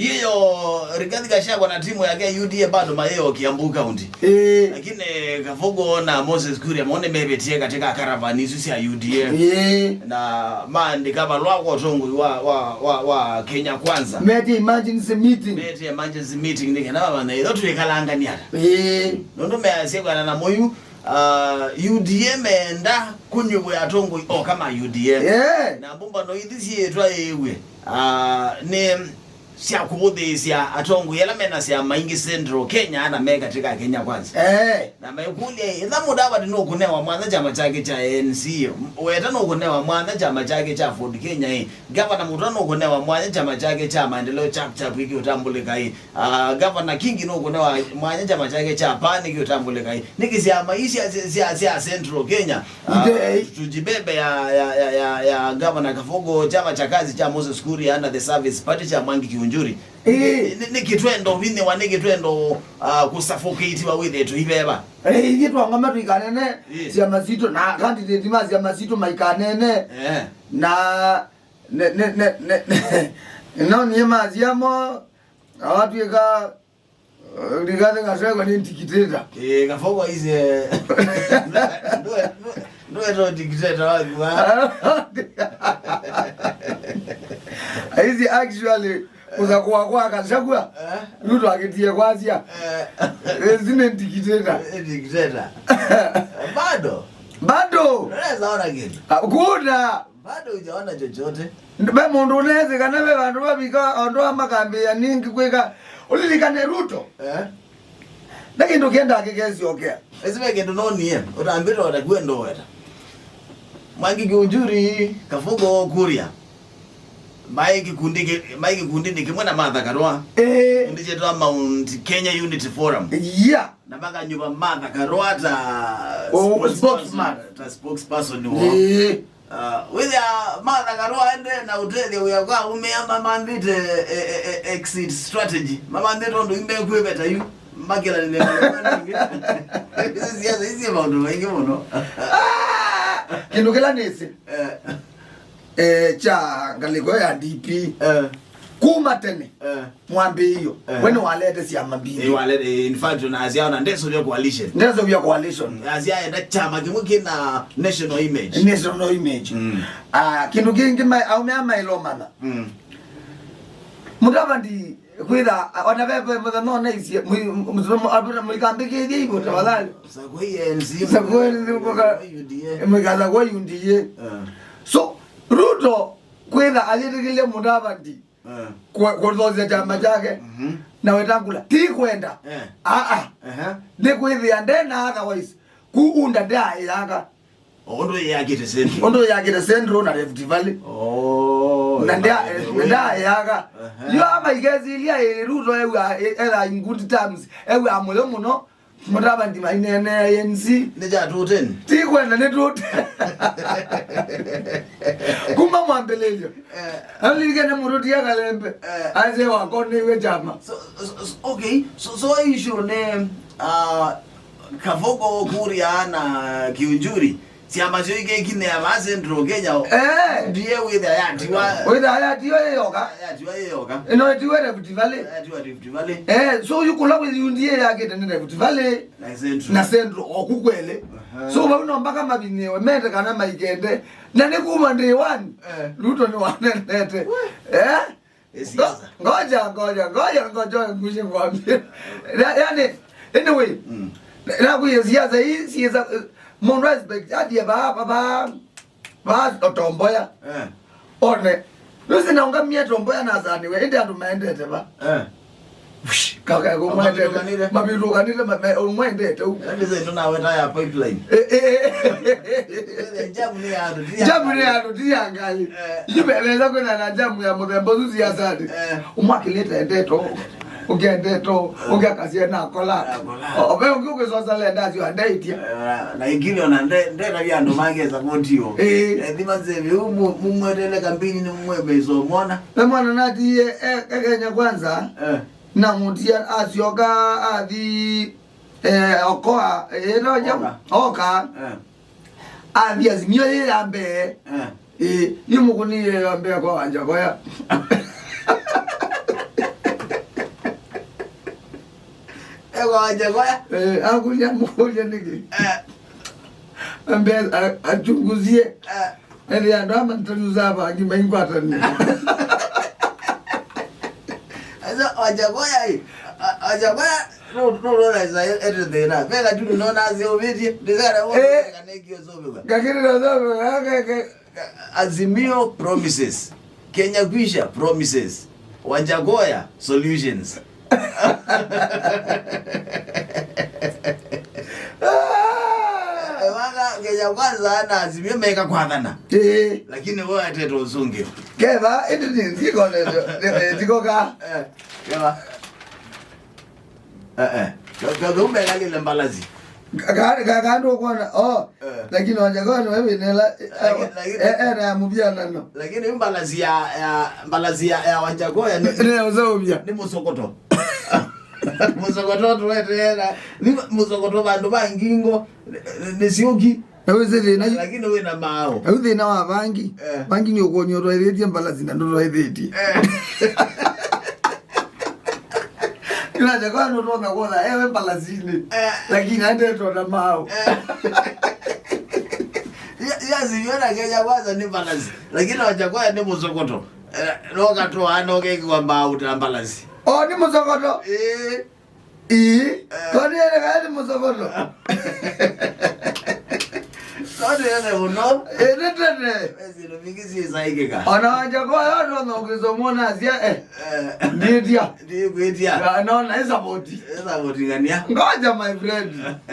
Hiyo Rigathi Gachagua na timu yake UDA bado mayo Kiambu County. Lakini Kabogo na Moses Kuria muone mebetie katika caravani hizo ya UDA. Na mandi kama lwako tongo wa Kenya kwanza. Mete emergency meeting ni kana bana ilo tulikalanga ni hata. Ndo measekwa na moyu UDA meenda kunyugo ya tongo kama UDA. Na bomba no idisi yetwa yewe. Ni sia kubudhi sia atongu yela mena sia maingi Central Kenya ana mega katika Kenya kwanza. Na mayukuli ina mudawa dino kunewa mwanza chama chake cha ANC. Wetano kunewa mwanza chama chake cha Ford Kenya Governor Mutano kunewa mwanza chama chake cha maendeleo chap wiki utambulika hii. Governor King no kunewa mwanza chama chake cha Pani ki utambulika hii. Niki sia maisha sia Central Kenya. Tujibebe ya Governor Kabogo chama cha kazi cha Moses Kuria under the service party cha Mwangi Njuri nikitwendo vine wanigitwendo kusuffocate wa with to hibeba yitu angama tuikanene sia mazito na candidate mazi ya mazito maikanene na no ni mazi yamo watu yeka Rigathi Gachagua ni dictator Kabogo is no dictator wa hizi actually kumusakua Gachagua Ruto akitie kwazia zine dictator bado unaweza ona kitu kuna bado hujaona chochote mbe mundu unaweza kana be bandu babika ondoa makambi ya ningi kweka ulilikane Ruto lakini kenda akegezi okea esibe kendo nonie utambira utakwendo weta Mwangi Njuri Kabogo Kuria Mike kundi nikimwena Martha Karua ndiche to Mount Kenya Unity Forum na banga nyumba Martha Karua spokesperson with Martha Karua ende na hoteli uyakwa umeamba mandite exit strategy mama ndeto ndo imekuwebeta yu makela ni hizi mambo mengi mno kinukela nesi cha ngaliko ya DP kuma tene mwambe hiyo wene walete si amambili walete in fact na azia na ndeso ya coalition azia enda chama kimuki na national image kindu kingi au meama ilo mana mudabandi kwida wanabebe mudano na isi muzomo abura mulikambike hiyo tawalali mkaza kwa UDA so Ruto kwenda alitikile mudabandi kwa doze chama chake na wetangula ti kwenda ne kwithia ndena otherwise kuunda dai yaka ondo yakite central na Rift Valley nda yaka yo ama igezilia Ruto era in good terms ewe amulo muno mudabandi mainene ANC neja tuten ti kwenda ne tut kuma mwambelelyo alikene muruti ya kalembe aze wakone we chama okay so issue ne Kabogo Kuria na Kiunjuri siama joike kine ya Central Kenya ndiye with ayati yoka ino tiwe Rift Valley so you could with UDA yake tena Rift Valley na Central okukwele so babino mpaka mabinewe mete kana maikende na nekuma ndi one Ruto ni wanete ngoja ngushe kwambia yani anyway na kuyesiasa hii siasa mon respect adia ba otomboya one lusi naunga mia tomboya nazani we ende atumaendete ba kaka ko mwendete mabirukanile mwendete ndize ndo nawe taya pipeline jamu ni ado tiangali yibeleza kwena na jamu ya mudembo zuzi ya zadi umwakileta endeto ugendeto ungakasia na kola obe unguke sosale ndazi wa ndaitia na ingilio na ndera bya ndo mangeza kontio thimanzebi mumwetele kampini ni mwebezo mwana na mwana natiye Kenya kwanza na mutia asioka athi okoa ero jamu oka athi azimio ile ambe yumukuni ambe kwa wanja kwa Ego Wachagua. Akuja mmoja niki. Ambe achunguzie. Ende ya ndo mtatuza hapa akimaingwa atani. Asa Wachagua no za ende na. Vega tu no na zio viti. Ndizara wo kanekio zobe. Gakiri ndo zobe. Azimio promises. Kenya Kwisha promises. Wachagua solutions. Kenya kwanza ana azimio meka kwadhana. Lakini wewe ateto uzungi. Keva ndiko ndiko ka. Keva. Kagombe kali mbalazi. Kando kwa lakini Wachagua ni wewe nela na mubia nano. Lakini mbalazi ya Wachagua ni uzobia. Ni musokoto. Musokoto tuwetera. Ni musokoto bandu bangingo nesiuki. Lakini wewe na mao. Wewe na wabangi. Bangi ni okonyoro eretie mbalazi na ndo eretie. Wachagua ndo ronga kwa ewe mbalazi. Lakini ande to na mao. Yaziona Kenya kwanza ni mbalazi. Lakini Wachagua ni musokoto. Roga to anoge kwa mao ta mbalazi. Ni musokoto. Kwani ele musokoto. Sasa yana uno. Tete. Ezilo mingisi zaigeka. Ana Wachagua ndo ngizomona azia Ndidia. Ndidia. Anaona esa boti. Esa boti gania. Ngoja my friend.